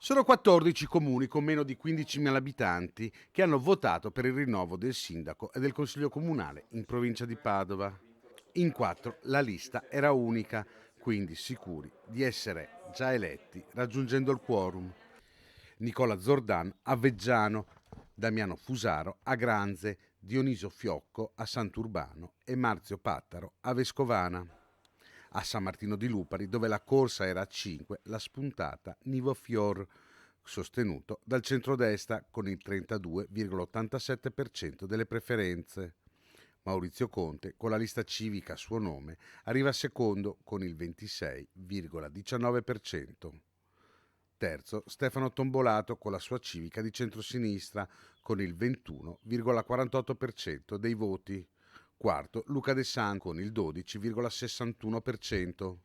Sono 14 comuni con meno di 15.000 abitanti che hanno votato per il rinnovo del sindaco e del consiglio comunale in provincia di Padova. In 4 la lista era unica, quindi sicuri di essere già eletti raggiungendo il quorum. Nicola Zordan a Veggiano, Damiano Fusaro a Granze, Dionisio Fiocco a Sant'Urbano e Marzio Pattaro a Vescovana. A San Martino di Lupari, dove la corsa era a 5, la spuntata Nivo Fior, sostenuto dal centrodestra con il 32,87% delle preferenze. Maurizio Conte, con la lista civica a suo nome, arriva secondo con il 26,19%. Terzo, Stefano Tombolato con la sua civica di centrosinistra con il 21,48% dei voti. Quarto, Luca De San con il 12,61%.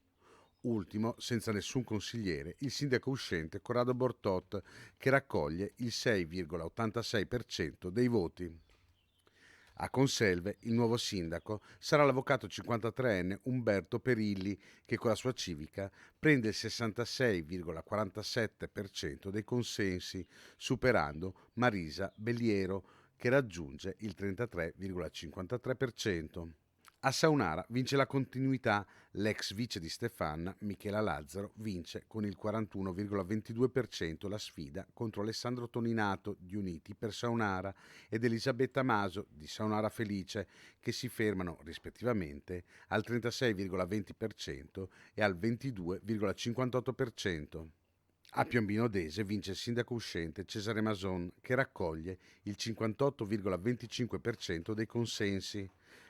Ultimo, senza nessun consigliere, il sindaco uscente Corrado Bortot che raccoglie il 6,86% dei voti. A Conselve il nuovo sindaco sarà l'avvocato 53enne Umberto Perilli che con la sua civica prende il 66,47% dei consensi, superando Marisa Belliero che raggiunge il 33,53%. A Saunara vince la continuità, l'ex vice di Stefanna, Michela Lazzaro, vince con il 41,22% la sfida contro Alessandro Toninato di Uniti per Saunara ed Elisabetta Maso di Saunara Felice, che si fermano rispettivamente al 36,20% e al 22,58%. A Piombino Dese vince il sindaco uscente Cesare Mason che raccoglie il 58,25% dei consensi.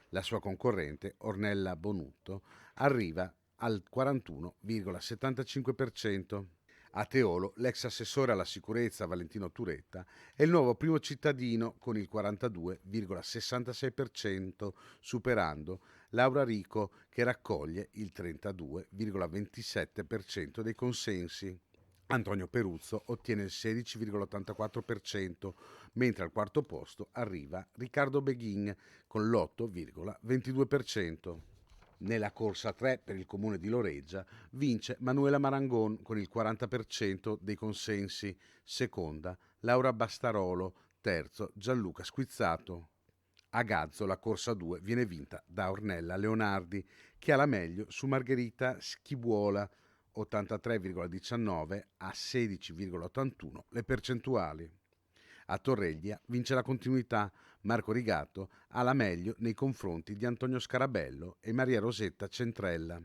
La sua concorrente Ornella Bonutto arriva al 41,75%. A Teolo, l'ex assessore alla sicurezza Valentino Turetta è il nuovo primo cittadino con il 42,66%, superando Laura Rico che raccoglie il 32,27% dei consensi. Antonio Peruzzo ottiene il 16,84%, mentre al quarto posto arriva Riccardo Beghin con l'8,22%. Nella corsa 3 per il comune di Loreggia vince Manuela Marangon con il 40% dei consensi, seconda Laura Bastarolo, terzo Gianluca Squizzato. A Gazzo la corsa 2 viene vinta da Ornella Leonardi che ha la meglio su Margherita Schibuola, 83,19 a 16,81 le percentuali. A Torreglia vince la continuità, Marco Rigato ha la meglio nei confronti di Antonio Scarabello e Maria Rosetta Centrella.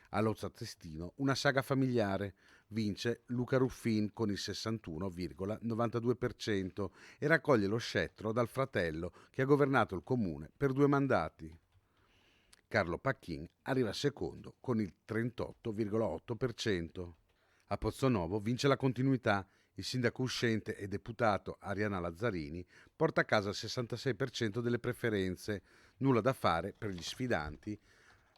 A Lozza Testino una saga familiare, vince Luca Ruffin con il 61,92% e raccoglie lo scettro dal fratello che ha governato il comune per 2 mandati. Carlo Pacchin arriva secondo con il 38,8%. A Pozzonovo vince la continuità, il sindaco uscente e deputato Ariana Lazzarini porta a casa il 66% delle preferenze, nulla da fare per gli sfidanti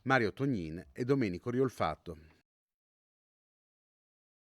Mario Tognin e Domenico Riolfatto.